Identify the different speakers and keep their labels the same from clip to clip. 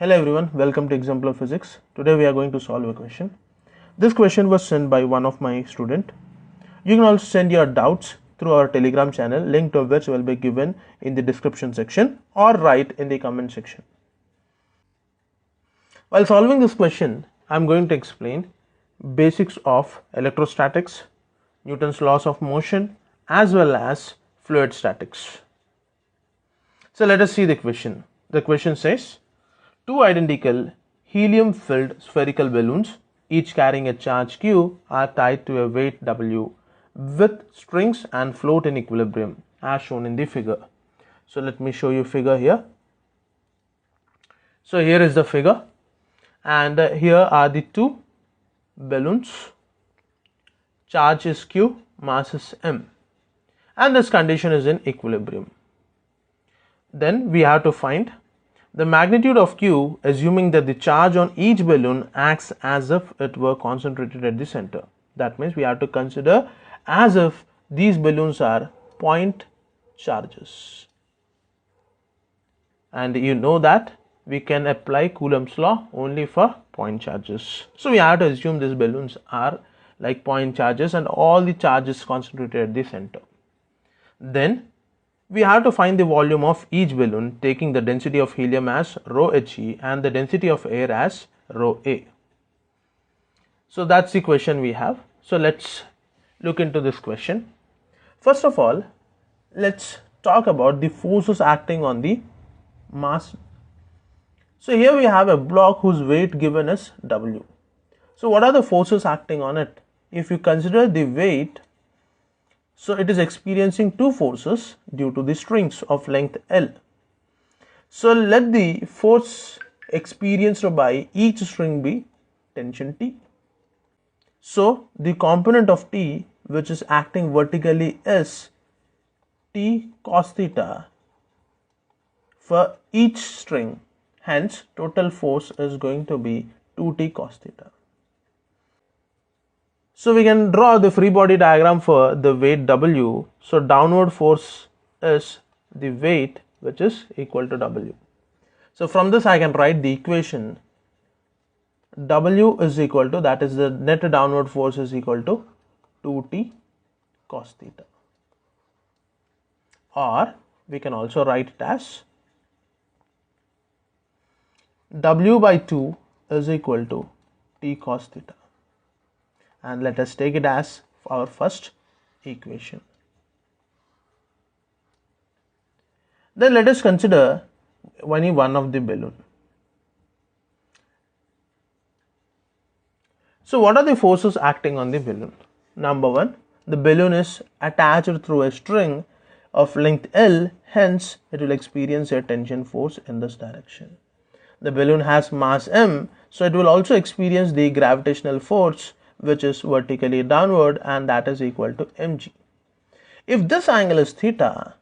Speaker 1: Hello everyone, welcome to Exemplar Physics. Today we are going to solve a question. This question was sent by one of my student. You can also send your doubts through our Telegram channel, link to which will be given in the description section or write in the comment section. While solving this question, I am going to explain basics of electrostatics, Newton's laws of motion as well as fluid statics. So let us see the question. The question says, two identical helium-filled spherical balloons, each carrying a charge Q, are tied to a weight W with strings and float in equilibrium as shown in the figure. So let me show you figure here. So here is the figure, and here are the two balloons. Charge is Q, mass is M, and this condition is in equilibrium. Then we have to find the magnitude of Q, assuming that the charge on each balloon acts as if it were concentrated at the center. That means we have to consider as if these balloons are point charges. And you know that we can apply Coulomb's law only for point charges. So we have to assume these balloons are like point charges and all the charges concentrated at the center. Then we have to find the volume of each balloon, taking the density of helium as rho He and the density of air as rho A. So that's the question we have. So let's look into this question. First of all, let's talk about the forces acting on the mass. So here we have a block whose weight given is W. So what are the forces acting on it? If you consider the weight, so it is experiencing two forces due to the strings of length L. So let the force experienced by each string be tension T. So the component of T which is acting vertically is T cos theta for each string. Hence total force is going to be 2T cos theta. So we can draw the free body diagram for the weight W. So downward force is the weight which is equal to W. So from this I can write the equation W is equal to, that is the net downward force is equal to 2T cos theta. Or we can also write it as W by 2 is equal to T cos theta. And let us take it as our first equation. Then let us consider any one of the balloon. So what are the forces acting on the balloon? Number one, the balloon is attached through a string of length L, hence it will experience a tension force in this direction. The balloon has mass M, so it will also experience the gravitational force which is vertically downward, and that is equal to mg. If this angle is theta,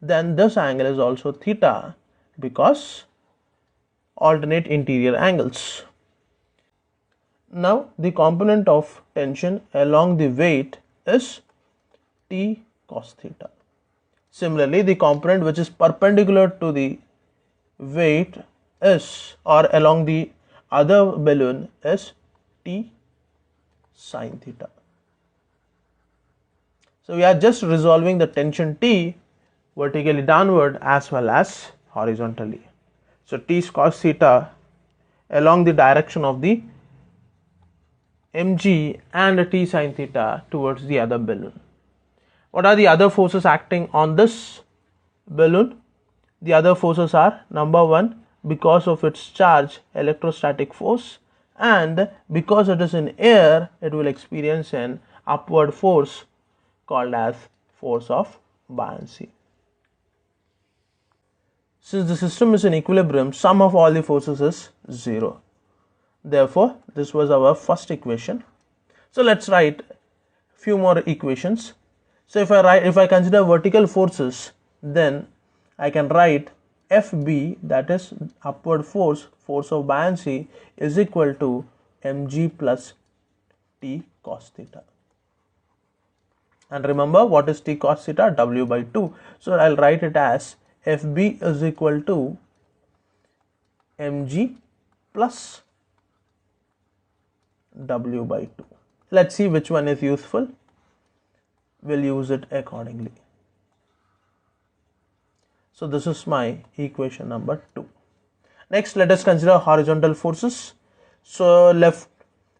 Speaker 1: then this angle is also theta because alternate interior angles. Now the component of tension along the weight is T cos theta. Similarly, the component which is perpendicular to the weight is, or along the other balloon, is T sin theta. So we are just resolving the tension T vertically downward as well as horizontally. So T cos theta along the direction of the mg and T sin theta towards the other balloon. What are the other forces acting on this balloon? The other forces are, number one, because of its charge, electrostatic force, and because it is in air, it will experience an upward force called as force of buoyancy. Since the system is in equilibrium, sum of all the forces is 0. Therefore, this was our first equation. So let's write few more equations. So if I consider vertical forces, then I can write FB, that is upward force, force of buoyancy, is equal to mg plus T cos theta. And remember, what is T cos theta? W by 2. So I'll write it as FB is equal to mg plus W by 2. Let's see which one is useful. We'll use it accordingly. So this is my equation number 2. Next, let us consider horizontal forces. So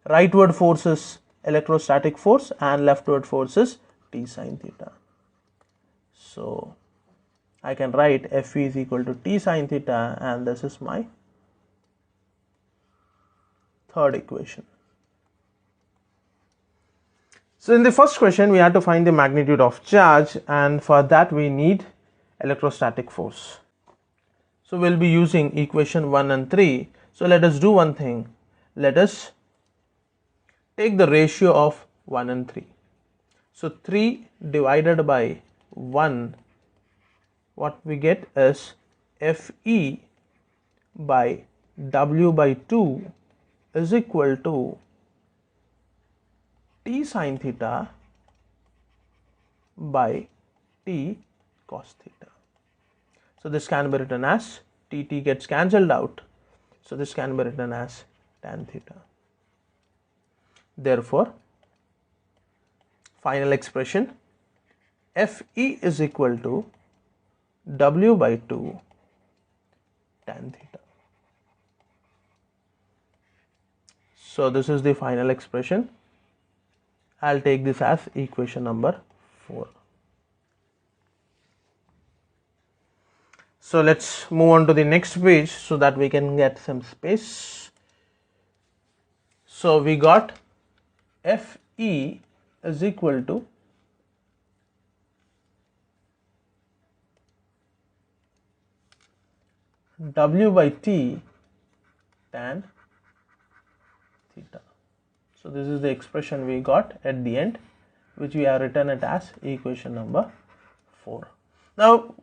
Speaker 1: rightward force is electrostatic force and leftward force is T sine theta. So I can write Fe is equal to T sine theta, and this is my third equation. So in the first question, we had to find the magnitude of charge, and for that we need electrostatic force. So we'll be using equation 1 and 3. So let us do one thing. Let us take the ratio of 1 and 3. So 3 divided by 1, what we get is Fe by W by 2 is equal to T sine theta by T cos theta. So this can be written as T gets cancelled out. So this can be written as tan theta. Therefore, final expression Fe is equal to W by 2 tan theta. So this is the final expression. I'll take this as equation number 4. So let's move on to the next page so that we can get some space. So we got Fe is equal to W by T tan theta. So this is the expression we got at the end, which we have written it as equation number 4. Now,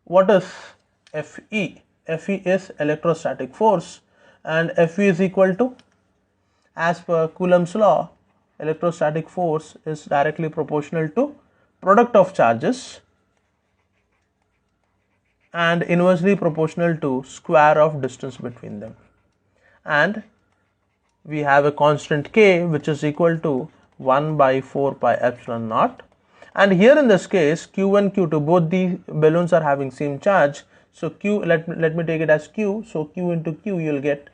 Speaker 1: what is Fe? Fe is electrostatic force, and Fe is equal to, as per Coulomb's law, electrostatic force is directly proportional to product of charges and inversely proportional to square of distance between them. And we have a constant K which is equal to 1 by 4 pi epsilon naught. And here in this case, Q1, Q2, both the balloons are having same charge. So Q, let me take it as Q. So Q into Q, you'll get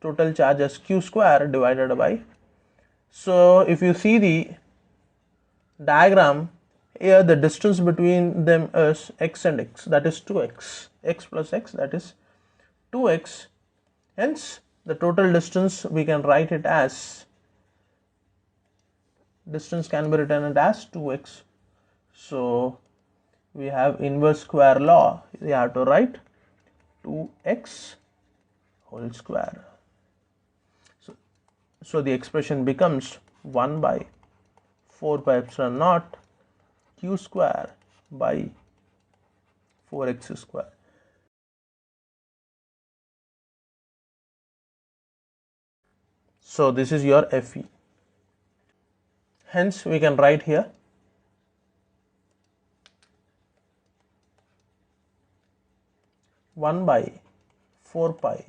Speaker 1: total charge as Q square divided by. So if you see the diagram, here the distance between them is x and x, that is 2x. X plus x, that is 2x. Hence, the total distance we can write it as, distance can be written as 2x. So we have inverse square law, we have to write 2x whole square. So the expression becomes 1 by 4 pi epsilon naught Q square by 4x square. So this is your Fe. Hence we can write here one by 4 pi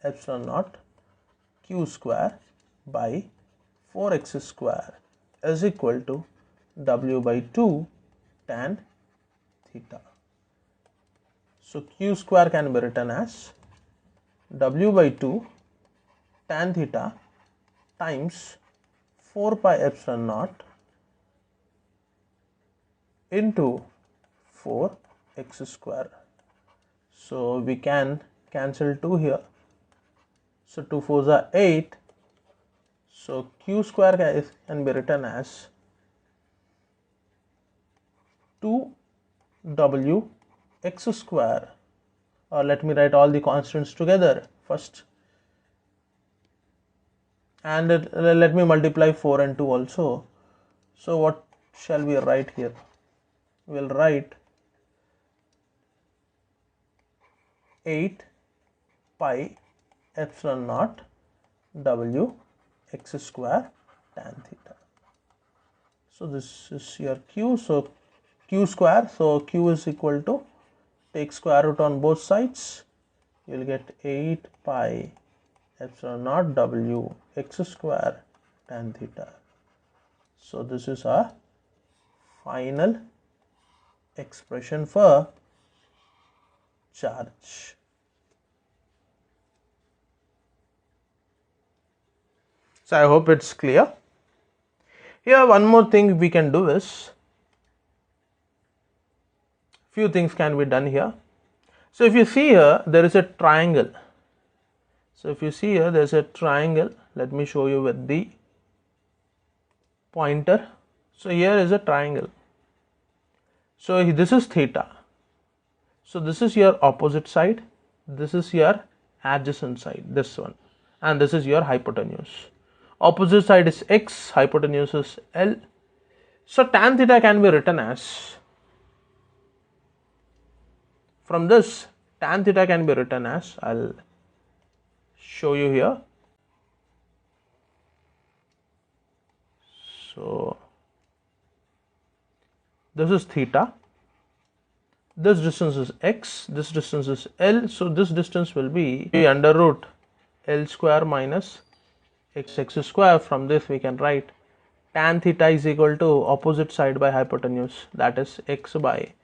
Speaker 1: epsilon naught Q square by 4x square is equal to W by 2 tan theta. So Q square can be written as W by 2 tan theta times 4 pi epsilon naught into 4x square. So we can cancel 2 here. So 2 4s are 8. So Q square can be written as 2W x square, or let me write all the constants together first, and let me multiply 4 and 2 also. So what shall we write here? We'll write 8 pi epsilon naught W x square tan theta. So this is your Q. So Q square, so Q is equal to, take square root on both sides, you'll get 8 pi epsilon naught W x square tan theta. So this is our final expression for charge. So I hope it's clear. Here one more thing we can do is, few things can be done here. So if you see here, there is a triangle. So if you see here, there is a triangle. Let me show you with the pointer. So here is a triangle. So this is theta. So this is your opposite side. This is your adjacent side, this one. And this is your hypotenuse. Opposite side is x, hypotenuse is L. So tan theta can be written as, from this, tan theta can be written as, I'll show you here. So this is theta, this distance is x, this distance is L. So this distance will be under root L square minus x square. From this we can write tan theta is equal to opposite side by hypotenuse, that is x by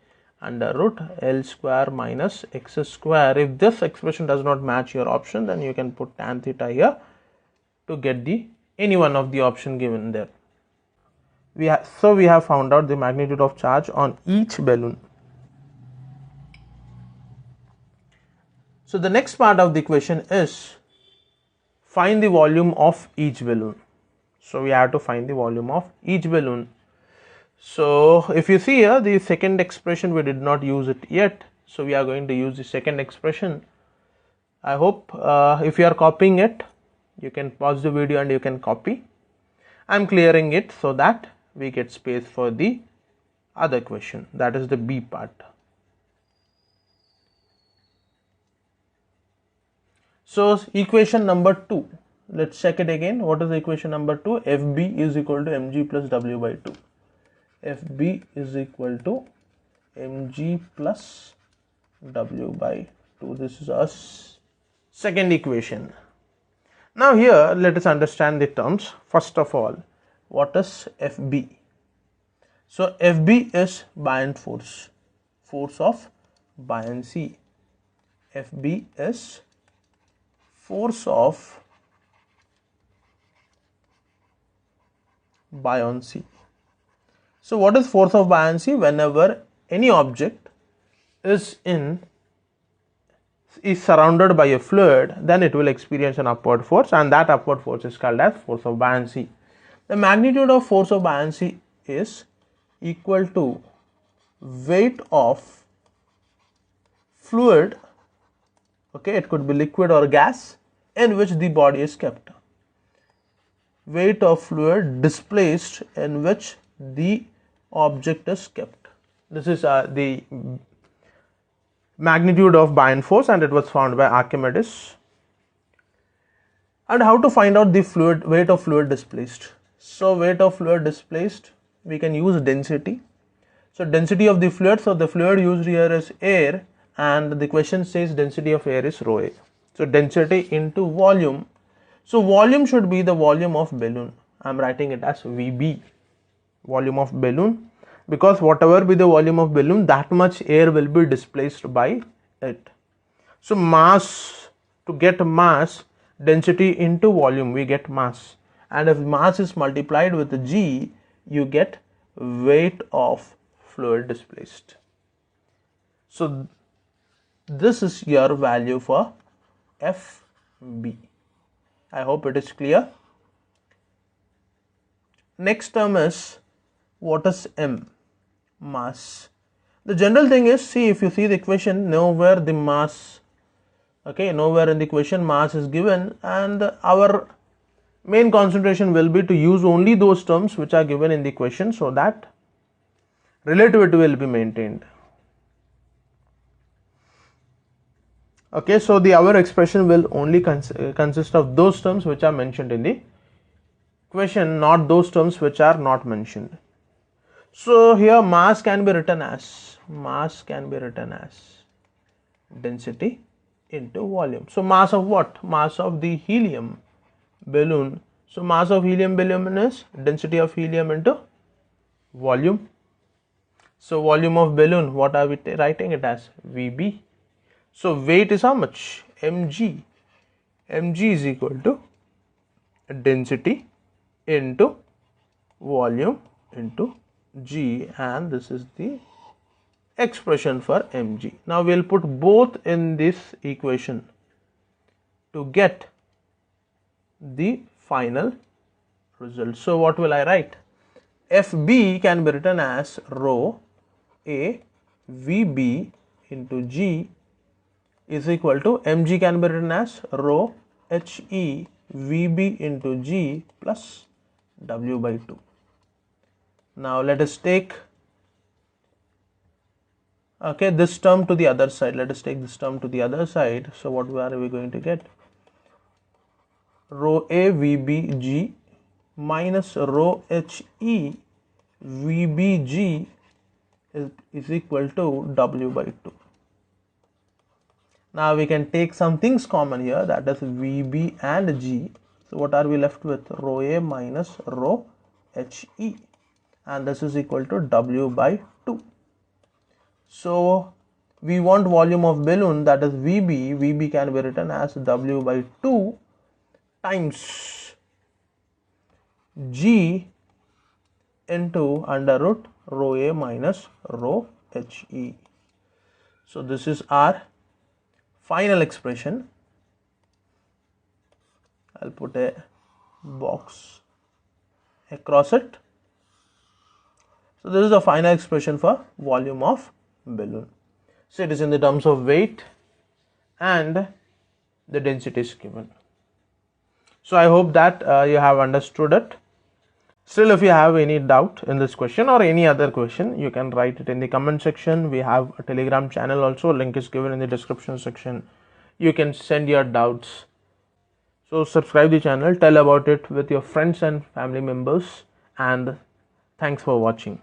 Speaker 1: under root L square minus x square. If this expression does not match your option, then you can put tan theta here to get the any one of the option given there. So we have found out the magnitude of charge on each balloon. So the next part of the equation is find the volume of each balloon. So we have to find the volume of each balloon. So if you see here, the second expression we did not use it yet, so we are going to use the second expression. I hope if you are copying it, you can pause the video and you can copy. I am clearing it so that we get space for the other question, that is the B part. So equation number 2, let's check it again. What is the equation number 2? FB is equal to mg plus W by 2. FB is equal to mg plus W by 2. This is our second equation. Now here let us understand the terms. First of all, what is FB? So FB is buoyant force, force of buoyancy. FB is force of buoyancy. So what is force of buoyancy? Whenever any object is surrounded by a fluid, then it will experience an upward force, and that upward force is called as force of buoyancy. The magnitude of force of buoyancy is equal to weight of fluid, okay, it could be liquid or gas, in which the body is kept. Weight of fluid displaced in which the object is kept. This is the magnitude of buoyant force, and it was found by Archimedes. And how to find out the weight of fluid displaced? So weight of fluid displaced, we can use density. So density of the fluid, so the fluid used here is air, and the question says density of air is rho A. So density into volume. So volume should be the volume of balloon. I am writing it as VB, volume of balloon, because whatever be the volume of balloon, that much air will be displaced by it. So mass, to get mass, density into volume, we get mass, and if mass is multiplied with G, you get weight of fluid displaced. So this is your value for FB. I hope it is clear. Next term is, what is M? Mass. The general thing is, see, if you see the equation, nowhere the mass, okay, nowhere in the equation mass is given, and our main concentration will be to use only those terms which are given in the equation, so that relativity will be maintained. Okay, so our expression will only consist of those terms which are mentioned in the equation, not those terms which are not mentioned. So here mass can be written as density into volume. So mass of what? Mass of the helium balloon. So mass of helium balloon is density of helium into volume. So volume of balloon, what are we writing it as? VB. So weight is how much? mg. mg is equal to density into volume into g, and this is the expression for mg. Now we'll put both in this equation to get the final result. So what will I write? FB can be written as rho A VB into G is equal to mg can be written as rho HE VB into G plus W by 2. Now let us take this term to the other side. Let us take this term to the other side. So what are we going to get? Rho A VB G minus rho HE VBG is equal to W by 2. Now we can take some things common here, that is VB and G. So what are we left with? Rho A minus rho HE, and this is equal to W by 2. So we want volume of balloon, that is VB. VB can be written as W by 2 times G into under root rho A minus rho HE. So this is our final expression. I'll put a box across it. So this is the final expression for volume of balloon. So it is in the terms of weight and the density is given. So I hope that you have understood it. Still, if you have any doubt in this question or any other question, you can write it in the comment section. We have a Telegram channel also, link is given in the description section. You can send your doubts. So subscribe the channel, tell about it with your friends and family members, and thanks for watching.